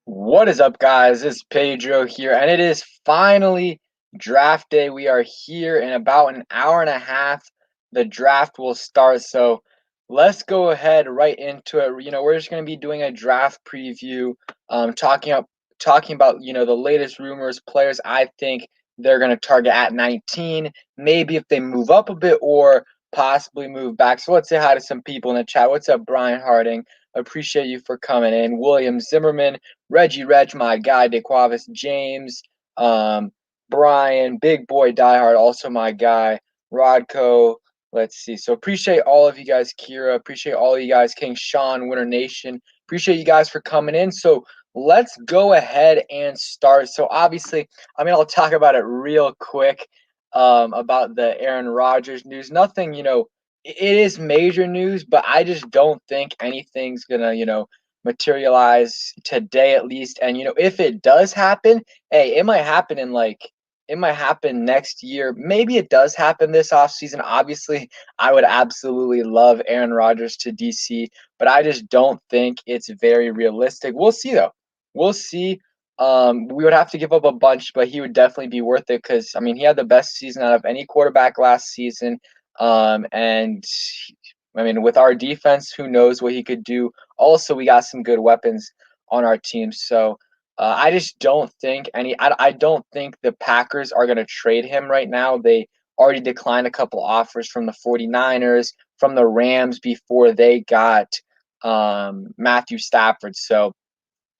What is up, guys? It's Pedro here, and it is finally draft day. We are here in about an hour and a half. The draft will start, so let's go ahead right into it. We're just going to be doing a draft preview, talking about the latest rumors, players I think they're going to target at 19. Maybe if they move up a bit or possibly move back. So let's say hi to some people in the chat. What's up, Brian Harding? Appreciate you for coming in. William Zimmerman. Reggie Reg, my guy, DeQuavis James, Brian, Big Boy Diehard, also my guy, Rodco. Let's see. So appreciate all of you guys, Kira. Appreciate all of you guys, King Sean, Winter Nation. Appreciate you guys for coming in. So let's go ahead and start. So obviously, I'll talk about it real quick about the Aaron Rodgers news. Nothing, it is major news, but I just don't think anything's gonna, materialize today at least. And if it does happen, hey, it might happen next year. Maybe it does happen this offseason. Obviously, I would absolutely love Aaron Rodgers to DC, but I just don't think it's very realistic. We'll see though. We'll see. We would have to give up a bunch, but he would definitely be worth it because he had the best season out of any quarterback last season. And with our defense, who knows what he could do. Also, we got some good weapons on our team. So I just don't think I don't think the Packers are going to trade him right now. They already declined a couple offers from the 49ers, from the Rams before they got Matthew Stafford. So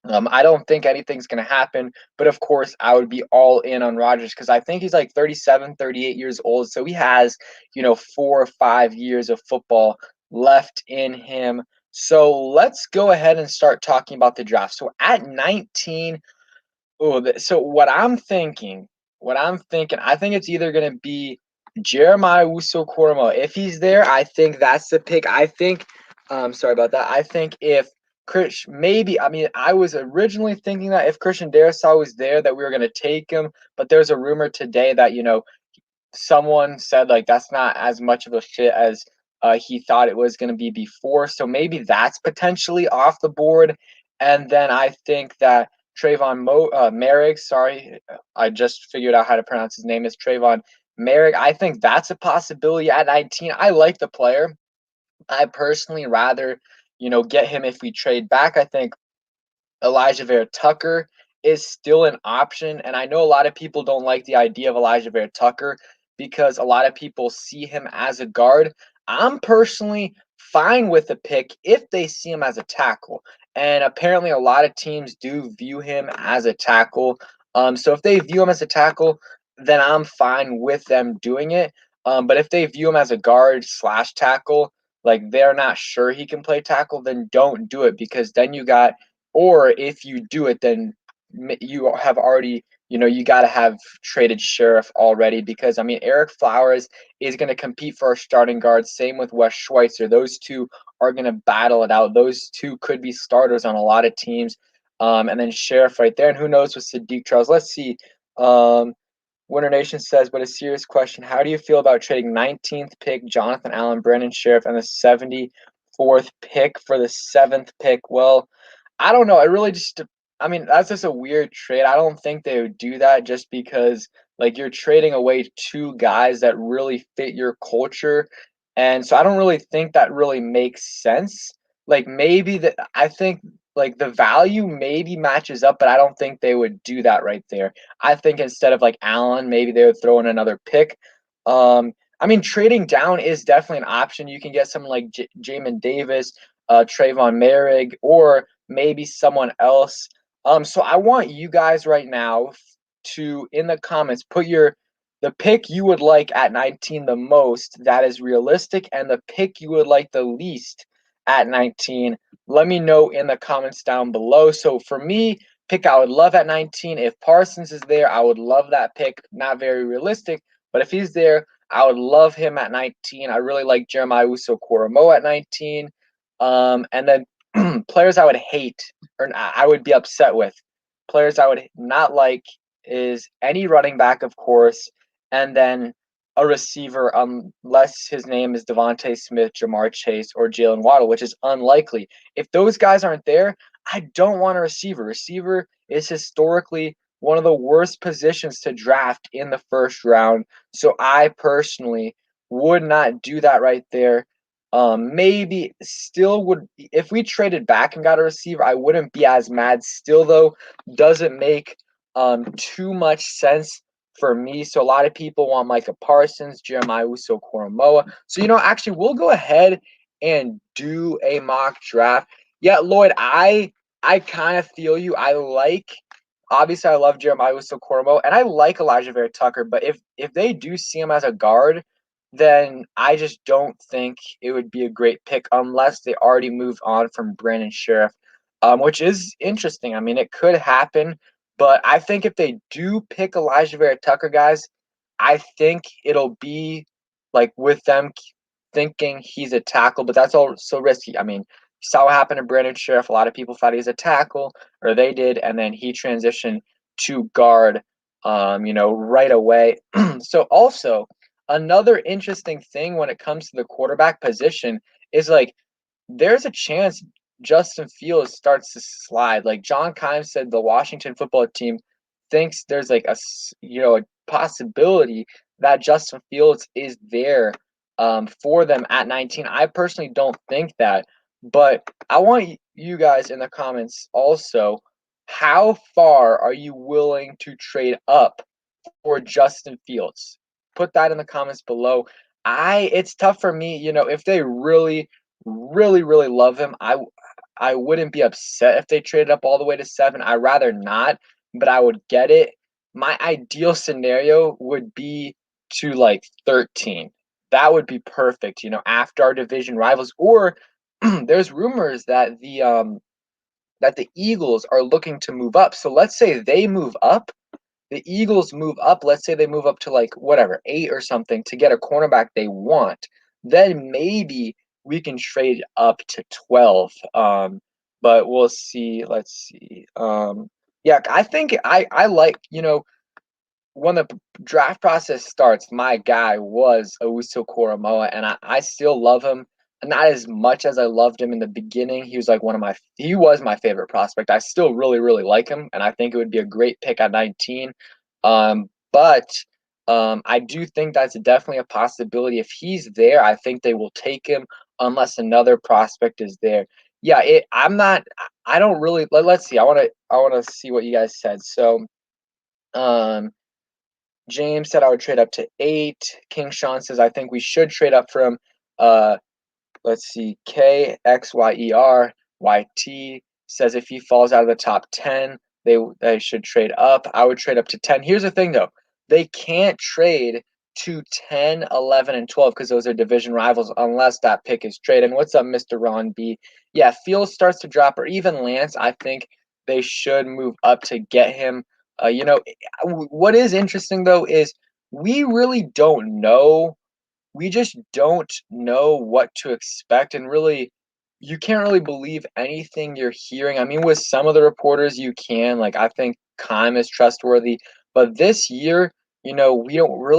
I don't think anything's going to happen, but of course, I would be all in on Rodgers because I think he's like 37, 38 years old. So he has, 4 or 5 years of football left in him. So let's go ahead and start talking about the draft. So at 19, so I think it's either going to be Jeremiah Uso-Koromo. If he's there, I think that's the pick. Sorry about that. I think if I was originally thinking that if Christian Darrisaw was there, that we were going to take him. But there's a rumor today that, someone said like that's not as much of a fit as he thought it was going to be before. So maybe that's potentially off the board. And then I think that Merrick, sorry, I just figured out how to pronounce his name, is Trayvon Merrick. I think that's a possibility at 19. I like the player. I personally rather, get him if we trade back. I think Elijah Vera Tucker is still an option. And I know a lot of people don't like the idea of Elijah Vera Tucker because a lot of people see him as a guard. I'm personally fine with the pick if they see him as a tackle. And apparently, a lot of teams do view him as a tackle. So if they view him as a tackle, then I'm fine with them doing it. But if they view him as a guard slash tackle, like they're not sure he can play tackle, then don't do it because then or if you do it, then you have already, you got to have traded Sheriff already because, Eric Flowers is going to compete for our starting guard. Same with Wes Schweitzer. Those two are going to battle it out. Those two could be starters on a lot of teams. And then Sheriff right there. And who knows with Sadiq Charles? Let's see. Winter Nation says, but a serious question. How do you feel about trading 19th pick Jonathan Allen, Brandon Sheriff, and the 74th pick for the 7th pick? Well, I don't know. That's just a weird trade. I don't think they would do that just because, like, you're trading away two guys that really fit your culture. And so I don't really think that really makes sense. Like, I think, like, the value maybe matches up, but I don't think they would do that right there. I think instead of, like, Allen, maybe they would throw in another pick. Trading down is definitely an option. You can get someone like Jamin Davis, Trayvon Merrick, or maybe someone else. So I want you guys right now to, in the comments, put the pick you would like at 19 the most that is realistic and the pick you would like the least at 19. Let me know in the comments down below. So for me, pick I would love at 19. If Parsons is there, I would love that pick. Not very realistic, but if he's there, I would love him at 19. I really like Jeremiah Uso-Koromo at 19. And then players I would hate or I would be upset with. Players I would not like is any running back, of course, and then a receiver, unless his name is Devontae Smith, Jamar Chase, or Jalen Waddle, which is unlikely. If those guys aren't there, I don't want a receiver. Receiver is historically one of the worst positions to draft in the first round. So I personally would not do that right there. Maybe still would, if we traded back and got a receiver, I wouldn't be as mad. Still though, doesn't make too much sense for me. So a lot of people want Micah Parsons, Jeremiah Uso-Koromoa. So actually we'll go ahead and do a mock draft. Yeah, Lloyd, I kind of feel you. Obviously I love Jeremiah Uso-Koromoa and I like Elijah Vera Tucker, but if they do see him as a guard, then I just don't think it would be a great pick unless they already moved on from Brandon Sheriff, which is interesting. I mean, it could happen, but I think if they do pick Elijah Vera Tucker, guys, I think it'll be like with them thinking he's a tackle, but that's all so risky. I mean, you saw what happened to Brandon Sheriff. A lot of people thought he was a tackle, or they did, and then he transitioned to guard, right away. So also, another interesting thing when it comes to the quarterback position is like there's a chance Justin Fields starts to slide. Like John Keim said, the Washington football team thinks there's like a possibility that Justin Fields is there for them at 19. I personally don't think that, but I want you guys in the comments also. How far are you willing to trade up for Justin Fields? Put that in the comments below. It's tough for me, if they really, really, really love him, I wouldn't be upset if they traded up all the way to 7. I'd rather not, but I would get it. My ideal scenario would be to like 13. That would be perfect, after our division rivals. Or there's rumors that the Eagles are looking to move up. So let's say they move up, the Eagles move up, let's say they move up to like whatever, 8 or something to get a cornerback they want, then maybe we can trade up to 12. But we'll see. Let's see. Yeah, I think I like, when the draft process starts, my guy was Owusu Koromoa, and I still love him. Not as much as I loved him in the beginning. He was my favorite prospect. I still really, really like him, and I think it would be a great pick at 19. But I do think that's definitely a possibility. If he's there, I think they will take him unless another prospect is there. Yeah, I don't really. Let's see. I want to see what you guys said. So, um, James said I would trade up to 8. King Sean says I think we should trade up from let's see, KXYERYT says if he falls out of the top 10, they should trade up. I would trade up to 10. Here's the thing though. They can't trade to 10, 11, and 12 because those are division rivals unless that pick is traded. And what's up, Mr. Ron B? Yeah, Fields starts to drop, or even Lance, I think they should move up to get him. What is interesting though is we really don't know. We just don't know what to expect, and really, you can't really believe anything you're hearing. I mean, with some of the reporters, you can. Like, I think Keim is trustworthy, but this year, we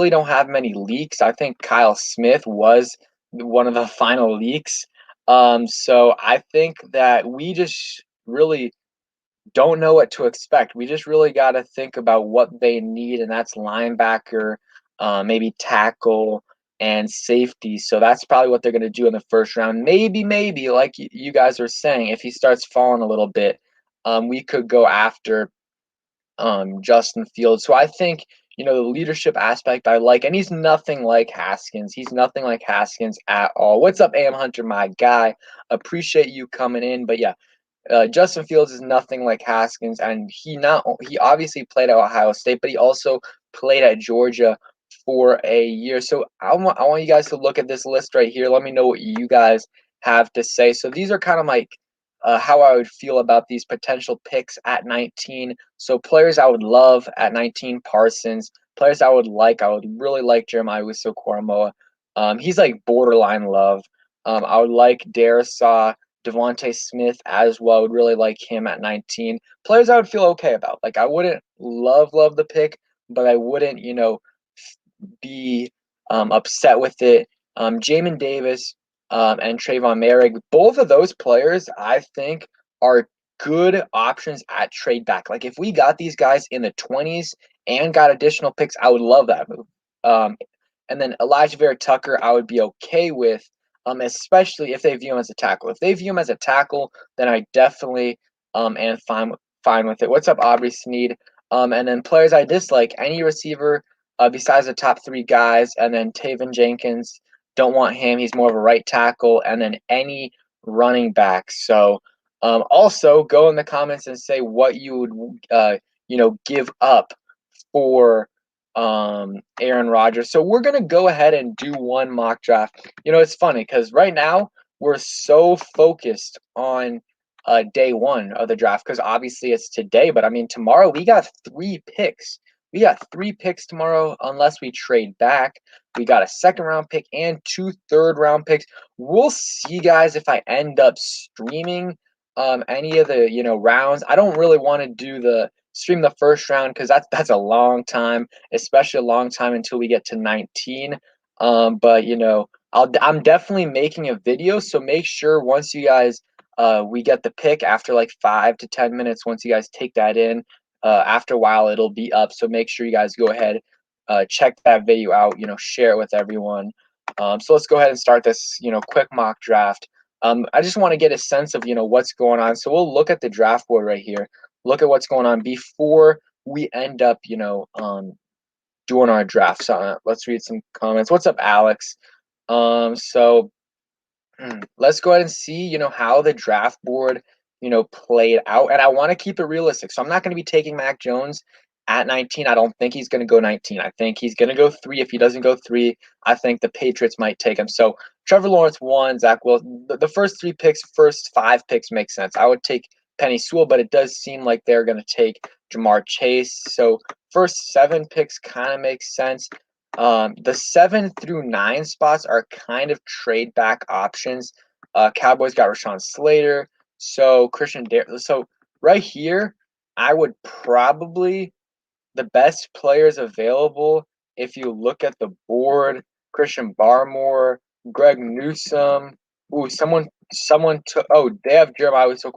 don't have many leaks. I think Kyle Smith was one of the final leaks. So I think that we just really don't know what to expect. We just really got to think about what they need, and that's linebacker, maybe tackle, and safety. So that's probably what they're going to do in the first round. Maybe, like you guys are saying, if he starts falling a little bit, we could go after Justin Fields. So I think, the leadership aspect I like, and he's nothing like Haskins. He's nothing like Haskins at all. What's up, AM Hunter, my guy? Appreciate you coming in. But yeah, Justin Fields is nothing like Haskins, and he obviously played at Ohio State, but he also played at Georgia for a year. So I want you guys to look at this list right here. Let me know what you guys have to say. So these are kind of like how I would feel about these potential picks at 19. So players I would love at 19, Parsons. Players I would really like Jeremiah Uso-Koromoa. He's like borderline love. I would like Darisaw, Devontae Smith as well. I would really like him at 19. Players I would feel okay about. Like I wouldn't love the pick, but I wouldn't, be upset with it. Jamin Davis and Trayvon Merrick, both of those players I think are good options at trade back. Like if we got these guys in the 20s and got additional picks, I would love that move. And then Elijah Vera Tucker, I would be okay with, especially if they view him as a tackle. If they view him as a tackle, then I definitely am fine with it. What's up, Aubrey Sneed? And then players I dislike, any receiver besides the top three guys, and then Taven Jenkins, don't want him. He's more of a right tackle, and then any running back. So also go in the comments and say what you would give up for Aaron Rodgers. So we're gonna go ahead and do one mock draft. It's funny because right now we're so focused on day one of the draft because obviously it's today. But I mean, tomorrow we got 3 picks. We got 3 picks tomorrow unless we trade back. We got a second-round pick and 2 third-round picks. We'll see, guys, if I end up streaming any of the rounds. I don't really want to do the stream the first round because that's a long time, especially a long time until we get to 19. But I'm definitely making a video, so make sure once you guys we get the pick after like 5 to 10 minutes. Once you guys take that in, after a while it'll be up. So make sure you guys go ahead, check that video out. Share it with everyone. So let's go ahead and start this quick mock draft. I just want to get a sense of what's going on. So we'll look at the draft board right here. Look at what's going on before we end up doing our draft. So let's read some comments. What's up, Alex? So let's go ahead and see how the draft board played out, and I want to keep it realistic. So I'm not going to be taking Mac Jones at 19. I don't think he's going to go 19. I think he's going to go 3. If he doesn't go 3, I think the Patriots might take him. So Trevor Lawrence 1, Zach Wilson. The first 3 picks, first 5 picks make sense. I would take Penny Sewell, but it does seem like they're going to take Jamar Chase. So first 7 picks kind of makes sense. The 7 through 9 spots are kind of trade back options. Cowboys got Rashawn Slater. So so right here, I would probably the best players available. If you look at the board, Christian Barmore, Greg Newsome. Ooh, someone took. Oh, they have Jeremiah Wisdom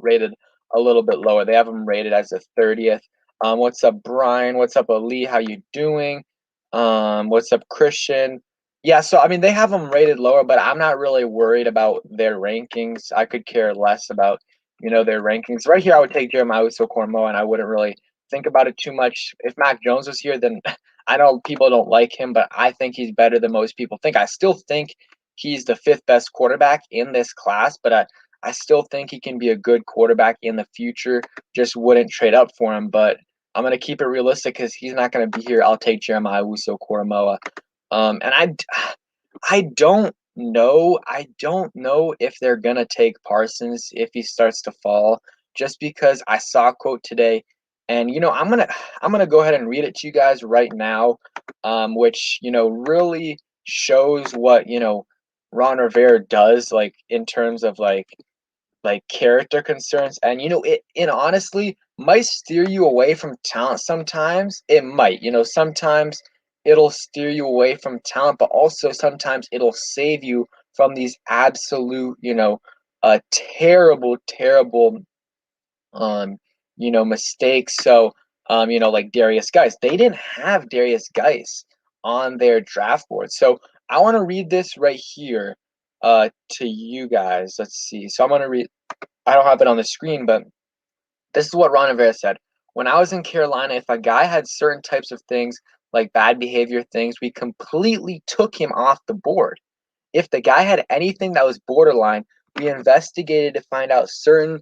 rated a little bit lower. They have him rated as the 30th. What's up, Brian? What's up, Ali? How you doing? What's up, Christian? Yeah, so I mean they have them rated lower, but I'm not really worried about their rankings. I could care less about their rankings. Right here, I would take Jeremiah Wisdom and I wouldn't really think about it too much. If Mac Jones was here, then I know people don't like him, but I think he's better than most people think. I still think he's the 5th best quarterback in this class, but I still think he can be a good quarterback in the future. Just wouldn't trade up for him, but I'm going to keep it realistic because he's not going to be here. I'll take Jeremiah Owusu-Koramoah. And I don't know. I don't know if they're going to take Parsons if he starts to fall, just because I saw a quote today. And I'm gonna go ahead and read it to you guys right now, which really shows what Ron Rivera does, like in terms of like character concerns. And it honestly might steer you away from talent. Sometimes it might, sometimes it'll steer you away from talent, but also sometimes it'll save you from these absolute terrible mistakes. So like Darius Geis, they didn't have Darius Geis on their draft board. So I want to read this right here to you guys. Let's see. So I'm going to read, I don't have it on the screen, but this is what Ron Rivera said. When I was in Carolina, if a guy had certain types of things, like bad behavior things, we completely took him off the board. If the guy had anything that was borderline, we investigated to find out certain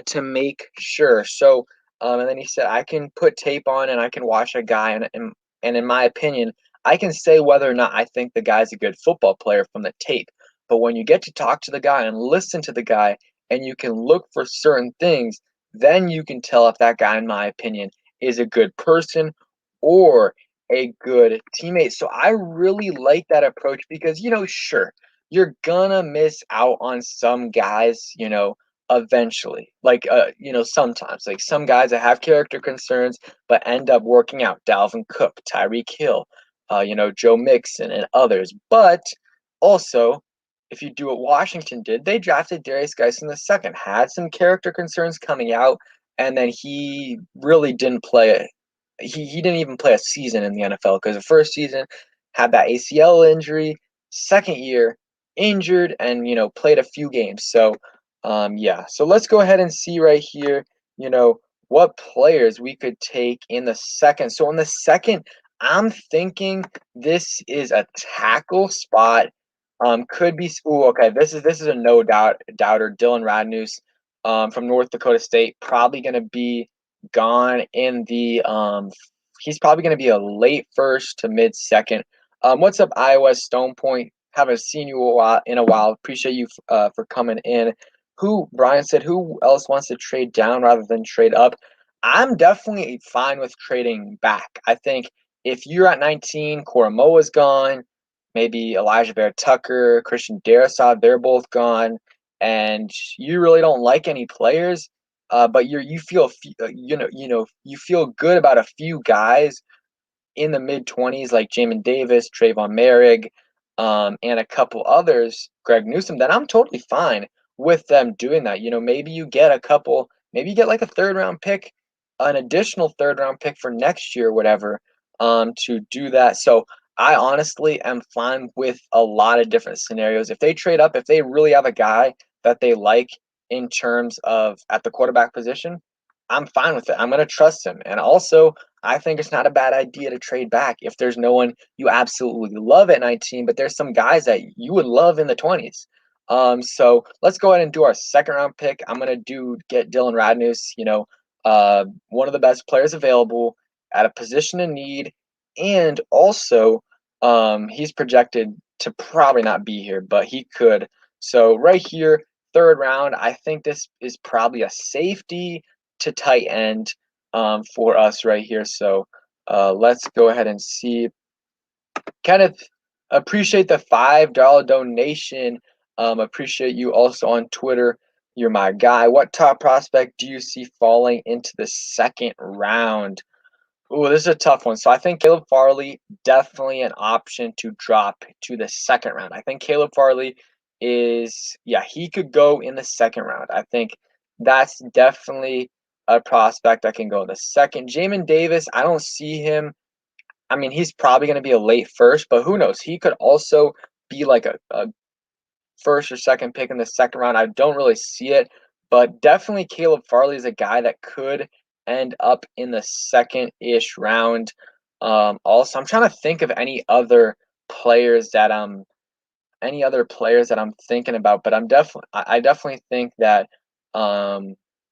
to make sure. So, and then he said, I can put tape on and I can watch a guy, and in my opinion, I can say whether or not I think the guy's a good football player from the tape. But when you get to talk to the guy and listen to the guy, and you can look for certain things, then you can tell if that guy, in my opinion, is a good person or a good teammate. So I really like that approach because, sure, you're gonna miss out on some guys, eventually. Like, sometimes, like some guys that have character concerns but end up working out. Dalvin Cook, Tyreek Hill, Joe Mixon, and others. But also, if you do what Washington did, they drafted Darius Geis in the second, had some character concerns coming out, and then he really didn't play it. He didn't even play a season in the NFL because the first season had that ACL injury, second year injured, and played a few games. So yeah. So let's go ahead and see right here, what players we could take in the second. So in the second, I'm thinking this is a tackle spot. Could be. Ooh, okay. This is a no doubter. Dylan Radnus, from North Dakota State, probably going to be gone in the. He's probably going to be a late first to mid second. What's up, Iowa Stone Point? Haven't seen you in a while. Appreciate you for coming in. Brian said, who else wants to trade down rather than trade up? I'm definitely fine with trading back. I think if you're at 19, Koromoa's gone, maybe Elijah Bear Tucker, Christian Darrisaw, they're both gone, and you really don't like any players, but you feel you feel good about a few guys in the mid-20s like Jamin Davis, Trayvon Merrick, and a couple others, Greg Newsome, then I'm totally fine with them doing that. Maybe you get maybe you get like a third round pick, an additional third round pick for next year, whatever, to do that. So I honestly am fine with a lot of different scenarios. If they trade up, if they really have a guy that they like in terms of at the quarterback position, I'm fine with it. I'm going to trust him. And also, I think it's not a bad idea to trade back if there's no one you absolutely love at 19, but there's some guys that you would love in the 20s. So let's go ahead and do our second round pick. I'm gonna get Dylan Radnus, one of the best players available at a position in need, and also he's projected to probably not be here, but he could. So right here, third round, I think this is probably a safety to tight end for us right here. So let's go ahead and see. Kind of appreciate the $5 donation. Appreciate you also on Twitter. You're my guy. What top prospect do you see falling into the second round? Ooh, this is a tough one. So I think Caleb Farley, definitely an option to drop to the second round. I think Caleb Farley he could go in the second round. I think that's definitely a prospect that can go in the second. Jamin Davis, I don't see him. I mean, he's probably going to be a late first, but who knows? He could also be like a first or second pick in the second round. I don't really see it, but definitely Caleb Farley is a guy that could end up in the second-ish round. Also, I'm trying to think of any other players that I'm thinking about, but I definitely think that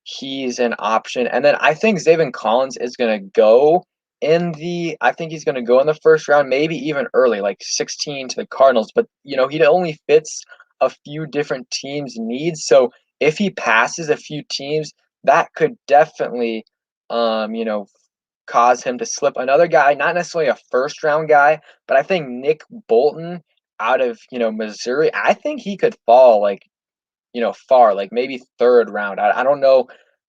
he's an option. And then I think Zaven Collins is gonna go I think he's gonna go in the first round, maybe even early, like 16 to the Cardinals. But he only fits a few different teams' needs. So if he passes a few teams, that could definitely cause him to slip. Another guy, not necessarily a first round guy, but I think Nick Bolton out of Missouri, I think he could fall like far, like maybe third round. I don't know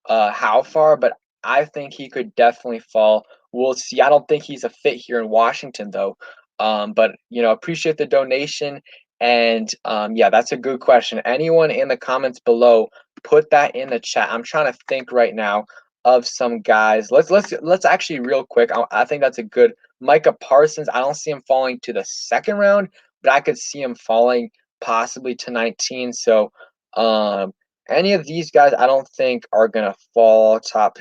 how far, but I think he could definitely fall. We'll see. I don't think he's a fit here in Washington though. But appreciate the donation. And yeah, that's a good question. Anyone in the comments below, put that in the chat. I'm trying to think right now of some guys. Let's actually real quick. I think that's a good Micah Parsons. I don't see him falling to the second round, but I could see him falling possibly to 19. So any of these guys I don't think are gonna fall. Top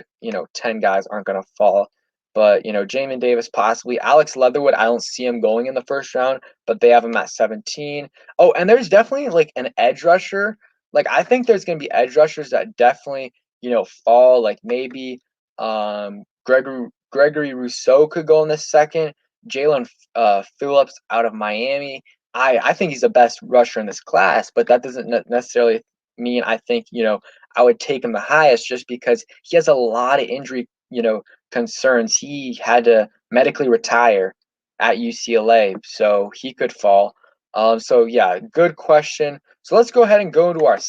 10 guys aren't gonna fall. But Jamin Davis possibly. Alex Leatherwood, I don't see him going in the first round, but they have him at 17. Oh, and there's definitely like an edge rusher. Like I think there's gonna be edge rushers that definitely fall. Like maybe Gregory Rousseau could go in the second. Jalen Phillips out of Miami. I think he's the best rusher in this class, but that doesn't necessarily mean I think I would take him the highest just because he has a lot of injury concerns. He had to medically retire at UCLA, so he could fall. So yeah, good question. So let's go ahead and go into our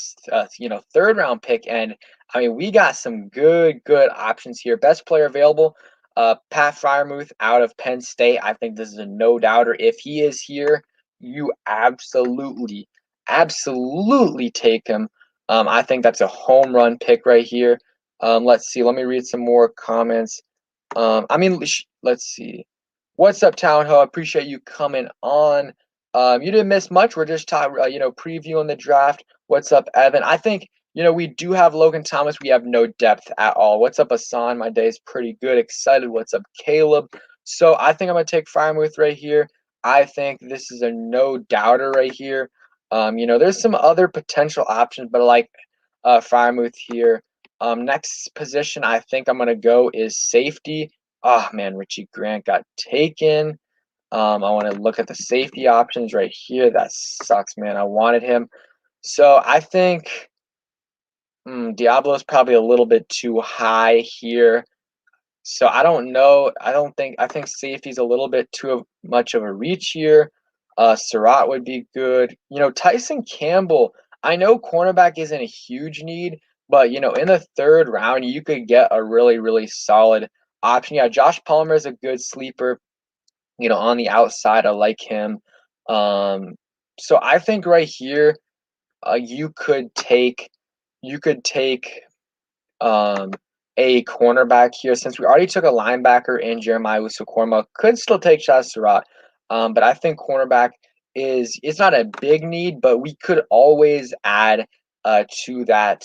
third round pick, and I mean we got some good options here. Best player available, Pat Fryermuth out of Penn State. I think this is a no doubter. If he is here, you absolutely absolutely take him. I think that's a home run pick right here. Let's see. Let me read some more comments. Let's see. What's up, Town Ho? I appreciate you coming on. You didn't miss much. We're just previewing the draft. What's up, Evan? I think we do have Logan Thomas. We have no depth at all. What's up, Hassan? My day is pretty good. Excited. What's up, Caleb? So I think I'm gonna take Freiermuth right here. I think this is a no doubter right here. There's some other potential options, but I like Freiermuth here. Next position I think I'm gonna go is safety. Oh man, Richie Grant got taken. I want to look at the safety options right here. That sucks, man. I wanted him. So I think Diablo's probably a little bit too high here. So I don't know. I think safety's a little bit too much of a reach here. Surratt would be good. Tyson Campbell, I know cornerback isn't a huge need, but in the third round, you could get a really, really solid option. Yeah, Josh Palmer is a good sleeper, on the outside. I like him. So I think right here, you could take um, a cornerback here, since we already took a linebacker in Jeremiah Usukorma. Could still take Shaz Surratt, but I think cornerback it's not a big need, but we could always add to that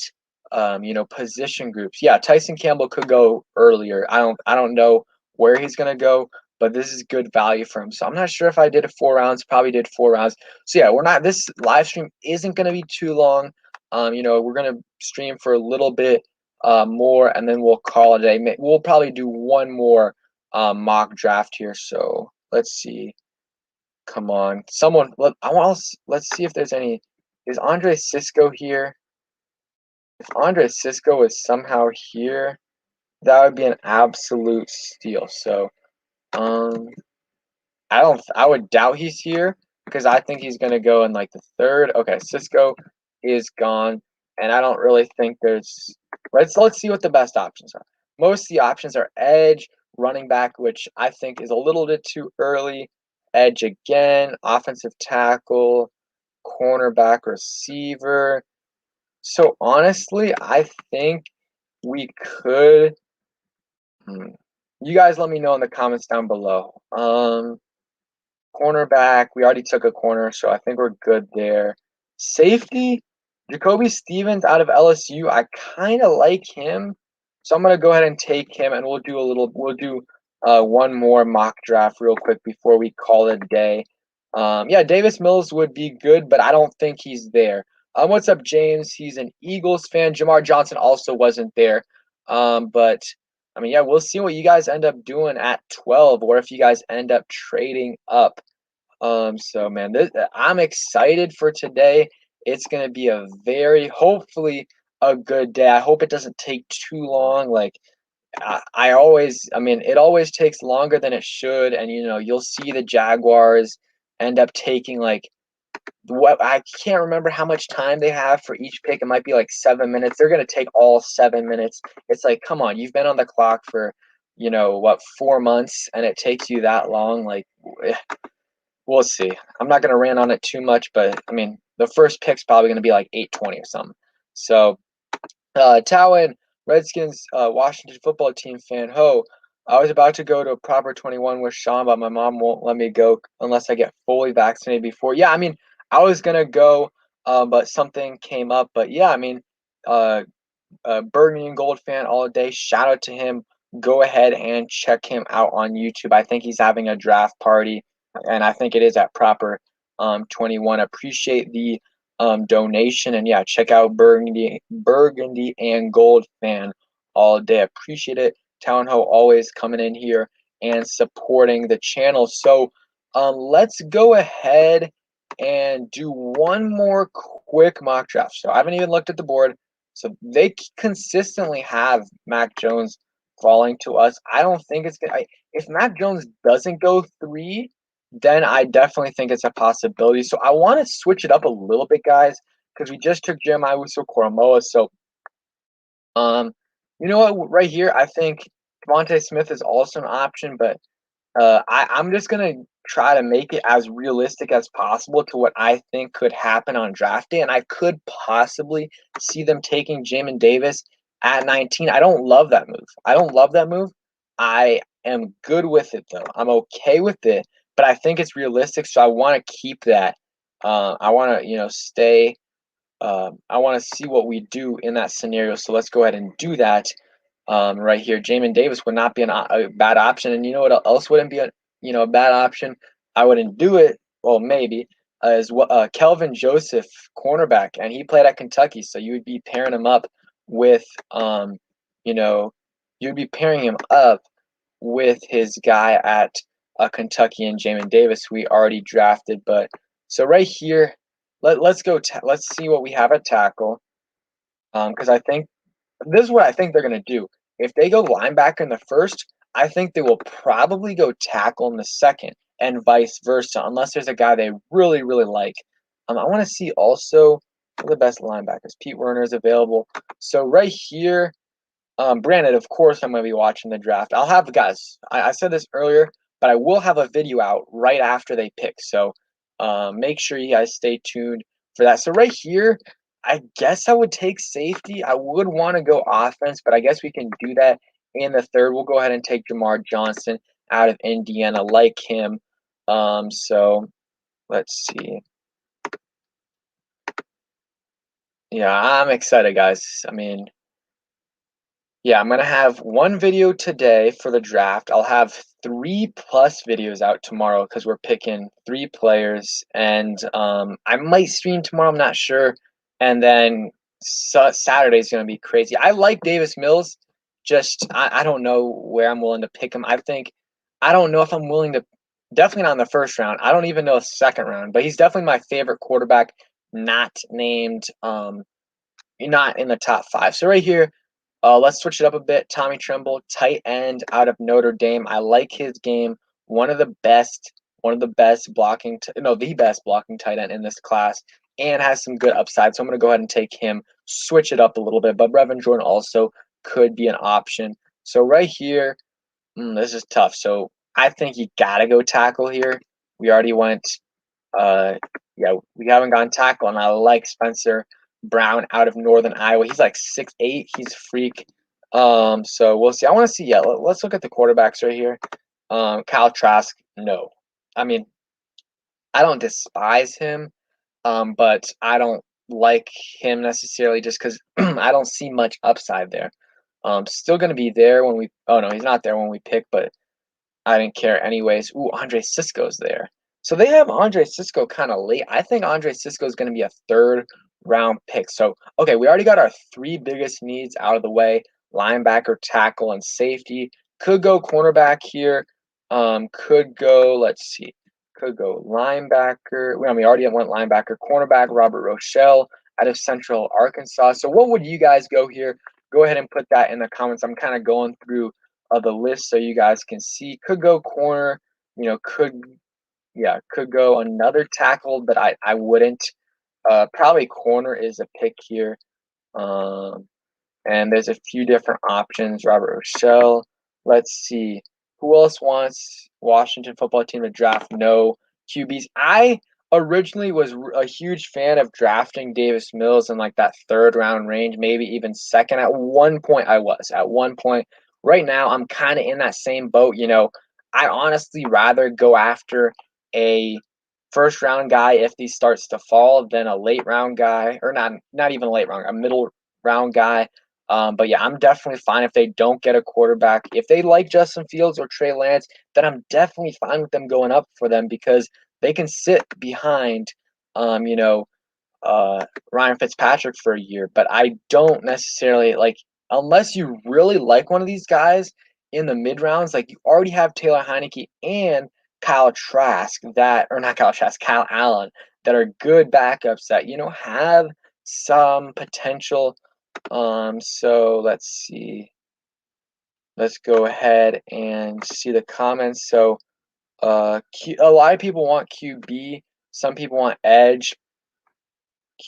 position groups. Yeah, Tyson Campbell could go earlier. I don't know where he's gonna go, but this is good value for him. So I'm not sure if I did 4 rounds. Probably did 4 rounds. So yeah, we're not. This live stream isn't gonna be too long. We're gonna stream for a little bit more, and then we'll call it a day. We'll probably do one more mock draft here. So let's see. Come on, someone. Let's see if there's any. Is Andre Cisco here? If Andre Cisco is somehow here, that would be an absolute steal. So, um, I would doubt he's here because I think he's gonna go in like the third. Okay, Cisco is gone, and I don't really think there's. Let's see what the best options are. Most of the options are edge, running back, which I think is a little bit too early. Edge again, offensive tackle, cornerback, receiver. So honestly, I think we could. You guys let me know in the comments down below. Cornerback, we already took a corner, so I think we're good there. Safety, Jacoby Stevens out of LSU. I kind of like him, so I'm gonna go ahead and take him, and we'll do one more mock draft real quick before we call it a day. Yeah, Davis Mills would be good, but I don't think he's there. What's up, James? He's an Eagles fan. Jamar Johnson also wasn't there. But I mean, yeah, we'll see what you guys end up doing at 12, or if you guys end up trading up. So man, I'm excited for today. It's gonna be hopefully a good day. I hope it doesn't take too long. Like I mean, it always takes longer than it should, and you'll see the Jaguars end up taking like what I can't remember how much time they have for each pick. It might be like 7 minutes. They're gonna take all 7 minutes. It's like, come on, you've been on the clock for 4 months, and it takes you that long. Like, we'll see. I'm not gonna rant on it too much, but I mean, the first pick's probably gonna be like 8:20 or something. So, Towan, Redskins, Washington football team fan. Ho, I was about to go to Proper 21 with Sean, but my mom won't let me go unless I get fully vaccinated before. Yeah, I mean, I was gonna go, but something came up. But yeah, I mean, uh, Burgundy and Gold fan all day. Shout out to him. Go ahead and check him out on YouTube. I think he's having a draft party, and I think it is at Proper 21. Appreciate the donation, and yeah, check out Burgundy and Gold fan all day. Appreciate it. Town Ho always coming in here and supporting the channel. So let's go ahead and do one more quick mock draft. So I haven't even looked at the board. So they consistently have Mac Jones falling to us. I don't think it's gonna. If Mac Jones doesn't go 3, then I definitely think it's a possibility. So I want to switch it up a little bit, guys, because we just took Jeremiah Uso-Koromoa. So, you know what? Right here, I think Devontae Smith is also an option, but I'm just gonna try to make it as realistic as possible to what I think could happen on draft day, and I could possibly see them taking Jamin Davis at 19. I don't love that move. I don't love that move. I am good with it though. I'm okay with it, but I think it's realistic, so I want to keep that. I want to, stay. I want to see what we do in that scenario. So let's go ahead and do that right here. Jamin Davis would not be a bad option, and you know what else wouldn't be a bad option? I wouldn't do it. Well, maybe is what Kelvin Joseph, cornerback, and he played at Kentucky, so you would be pairing him up with you know, you'd be pairing him up with his guy at Kentucky and Jamin Davis, who we already drafted. But so right here, let's go. Let's see what we have at tackle. Because I think this is what I think they're going to do. If they go linebacker in the first, I think they will probably go tackle in the second, and vice versa, unless there's a guy they really, really like. I want to see also the best linebackers. Pete Werner is available. So right here, granted, of course, I'm going to be watching the draft. I'll have guys. I said this earlier, but I will have a video out right after they pick. So make sure you guys stay tuned for that. So right here, I guess I would take safety. I would want to go offense, but I guess we can do that in the third. We'll go ahead and take Jamar Johnson out of Indiana, like him. So let's see. Yeah, I'm excited, guys. I mean, yeah, I'm gonna have one video today for the draft. I'll have 3+ videos out tomorrow because we're picking 3 players, and I might stream tomorrow. I'm not sure, and then Saturday's gonna be crazy. I like Davis Mills. Just I don't know where I'm willing to pick him. I don't know if I'm willing to. Definitely not in the first round. I don't even know the second round, but he's definitely my favorite quarterback. Not named. Not in the top 5. So right here. Let's switch it up a bit. Tommy Tremble, tight end out of Notre Dame. I like his game. One of the best blocking, the best blocking tight end in this class, and has some good upside. So I'm going to go ahead and take him, switch it up a little bit. But Brevin Jordan also could be an option. So right here, this is tough. So I think you got to go tackle here. We already went we haven't gone tackle, and I like Spencer Brown out of Northern Iowa. He's like 6'8". He's a freak. So we'll see. I want to see. Yeah, let's look at the quarterbacks right here. Kyle Trask. No, I mean, I don't despise him, but I don't like him necessarily just because I don't see much upside there. Still going to be there when we. Oh no, he's not there when we pick, but I didn't care anyways. Ooh, Andre Cisco's there. So they have Andre Cisco kind of late. I think Andre Cisco is going to be a third-round pick. So, okay, we already got our 3 biggest needs out of the way: linebacker, tackle, and safety. Could go cornerback here. Could go, let's see, could go linebacker. We already went linebacker, cornerback, Robert Rochelle out of Central Arkansas. So what would you guys go here? Go ahead and put that in the comments. I'm kind of going through the list so you guys can see. Could go corner, could go another tackle, but I wouldn't. Probably corner is a pick here. And there's a few different options. Robert Rochelle. Let's see. Who else wants Washington football team to draft no QBs? I originally was a huge fan of drafting Davis Mills in like that 3rd-round range, maybe even second. At one point, I was. At one point. Right now, I'm kind of in that same boat. I honestly rather go after a first-round guy if he starts to fall than a late-round guy, or not even a late round, a middle-round guy. But yeah, I'm definitely fine if they don't get a quarterback. If they like Justin Fields or Trey Lance, then I'm definitely fine with them going up for them because they can sit behind, Ryan Fitzpatrick for a year. But I don't necessarily like, unless you really like one of these guys in the mid rounds, like you already have Taylor Heineke and Kyle Trask Kyle Allen that are good backups that, have some potential. So let's see. Let's go ahead and see the comments. So, a lot of people want QB. Some people want edge.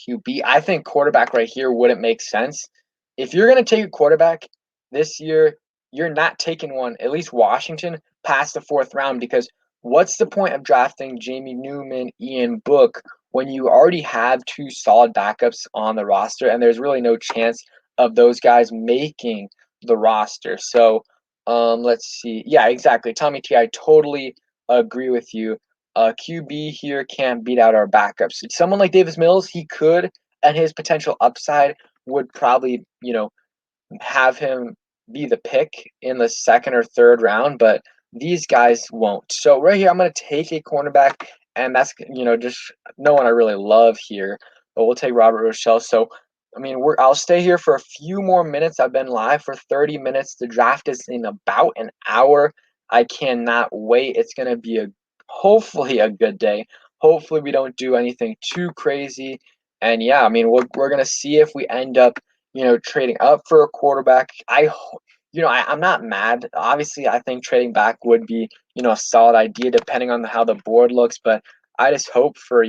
QB. I think quarterback right here wouldn't make sense. If you're going to take a quarterback this year, you're not taking one, at least Washington, past the 4th round because what's the point of drafting Jamie Newman, Ian Book when you already have two solid backups on the roster and there's really no chance of those guys making the roster? So, let's see. Yeah, exactly. Tommy T, I totally agree with you. QB here can't beat out our backups. Someone like Davis Mills, he could, and his potential upside would probably, have him be the pick in the second or third round, but these guys won't. So right here, I'm going to take a cornerback, and that's, just no one I really love here, but we'll take Robert Rochelle. So, I mean, I'll stay here for a few more minutes. I've been live for 30 minutes. The draft is in about an hour. I cannot wait. It's going to be hopefully a good day. Hopefully we don't do anything too crazy. And yeah, I mean, we're going to see if we end up trading up for a quarterback. I'm not mad. Obviously, I think trading back would be, a solid idea depending on how the board looks. But I just hope for,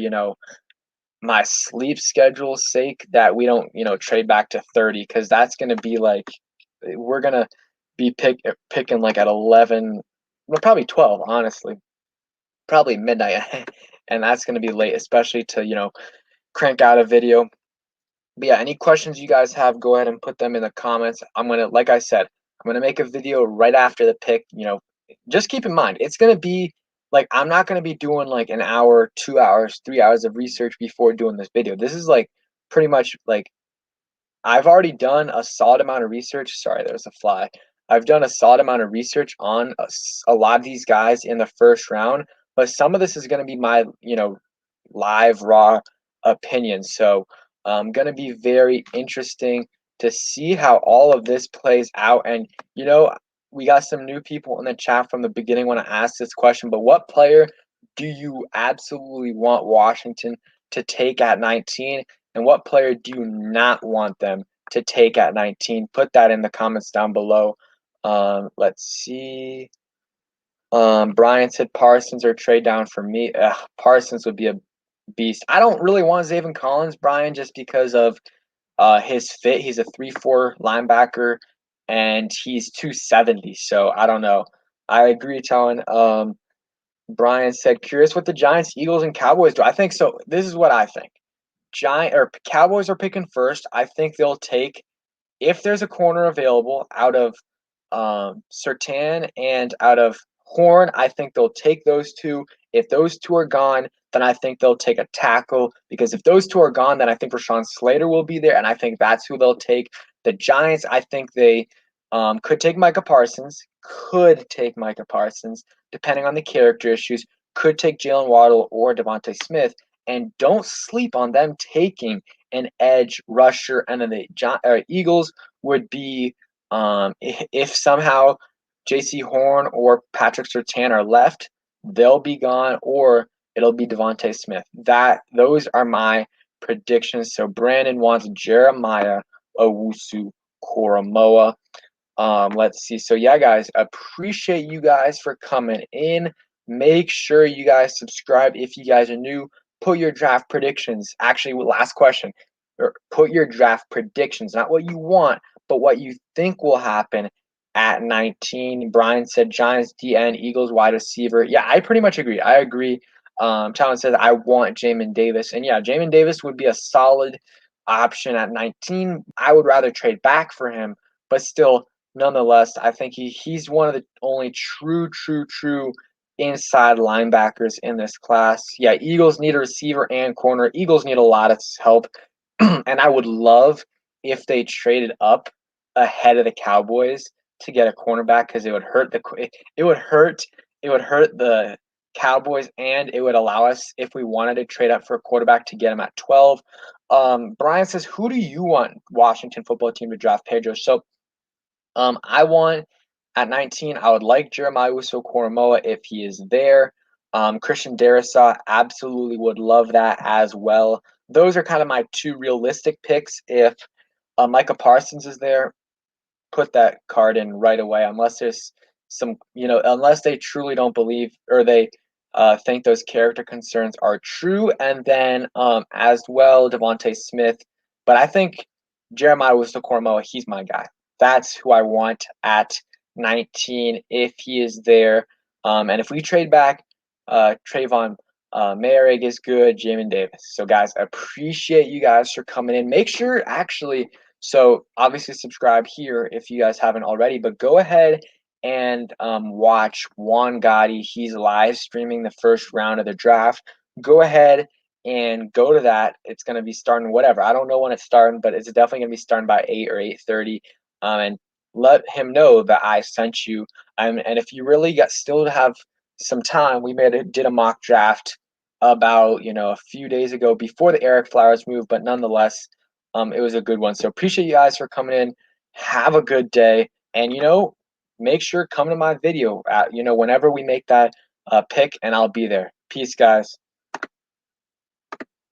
my sleep schedule's sake that we don't, trade back to 30 because that's going to be like, we're going to be picking like at 11, well, probably 12, honestly. Probably midnight. And that's going to be late, especially to, crank out a video. But yeah, any questions you guys have, go ahead and put them in the comments. Like I said, I'm gonna make a video right after the pick. Just keep in mind, it's gonna be like I'm not gonna be doing like an hour, 2 hours, 3 hours of research before doing this video. This is like pretty much like I've already done a solid amount of research. Sorry, there's a fly. I've done a solid amount of research on a lot of these guys in the first round, but some of this is gonna be my, live raw opinion. So going to be very interesting to see how all of this plays out. And we got some new people in the chat from the beginning when I asked this question. But what player do you absolutely want Washington to take at 19, and what player do you not want them to take at 19? Put that in the comments down below. Let's see. Brian said Parsons or trade down for me. Parsons would be a beast. I don't really want Zaven Collins, Brian, just because of his fit. He's a 3-4 linebacker, and he's 270. So I don't know. I agree, Talon. Brian said, curious what the Giants, Eagles, and Cowboys do. I think so. This is what I think. Cowboys are picking first. I think they'll take, if there's a corner available out of Surtain and out of Horn, I think they'll take those two. If those two are gone, then I think they'll take a tackle, because if those two are gone, then I think Rashawn Slater will be there, and I think that's who they'll take. The Giants, I think they could take Micah Parsons, depending on the character issues, could take Jalen Waddle or Devontae Smith, and don't sleep on them taking an edge rusher. And then the Eagles would be, if somehow J.C. Horn or Patrick Surtain are left, they'll be gone, or it'll be Devontae Smith. Those are my predictions. So Brandon wants Jeremiah Owusu-Koramoah. Let's see. So yeah, guys, appreciate you guys for coming in. Make sure you guys subscribe if you guys are new. Put your draft predictions. Actually, last question. Put your draft predictions, not what you want, but what you think will happen at 19. Brian said Giants DN, Eagles wide receiver. Yeah, I pretty much agree. I agree. Talon says I want Jamin Davis. And yeah, Jamin Davis would be a solid option at 19. I would rather trade back for him, but still, nonetheless, I think he's one of the only true inside linebackers in this class. Yeah, Eagles need a receiver and corner. Eagles need a lot of help. And I would love if they traded up ahead of the Cowboys to get a cornerback, because it would hurt the Cowboys, and it would allow us, if we wanted to trade up for a quarterback, to get him at 12. Brian says, who do you want Washington football team to draft, Pedro? So I want at 19, I would like Jeremiah Owusu-Koramoah if he is there. Christian Darrisaw, absolutely would love that as well. Those are kind of my two realistic picks. If Micah Parsons is there, put that card in right away, unless there's unless they truly don't believe, or they think those character concerns are true. And then as well, Devontae Smith. But I think Jeremiah Owusu-Koramoah, he's my guy. That's who I want at 19 if he is there. And if we trade back, Trayvon Merrick is good, Jamin Davis. So, guys, I appreciate you guys for coming in. Make sure, actually, so obviously subscribe here if you guys haven't already, but go ahead and watch Juan Gotti. He's live streaming the first round of the draft. Go ahead and go to that. It's going to be starting whatever. I don't know when it's starting, but it's definitely going to be starting by 8 or 8:30. And let him know that I sent you. And if you really got still have some time, we did a mock draft about a few days ago before the Eric Flowers move, but nonetheless, it was a good one. So appreciate you guys for coming in. Have a good day, and make sure come to my video at whenever we make that pick, and I'll be there. Peace, guys.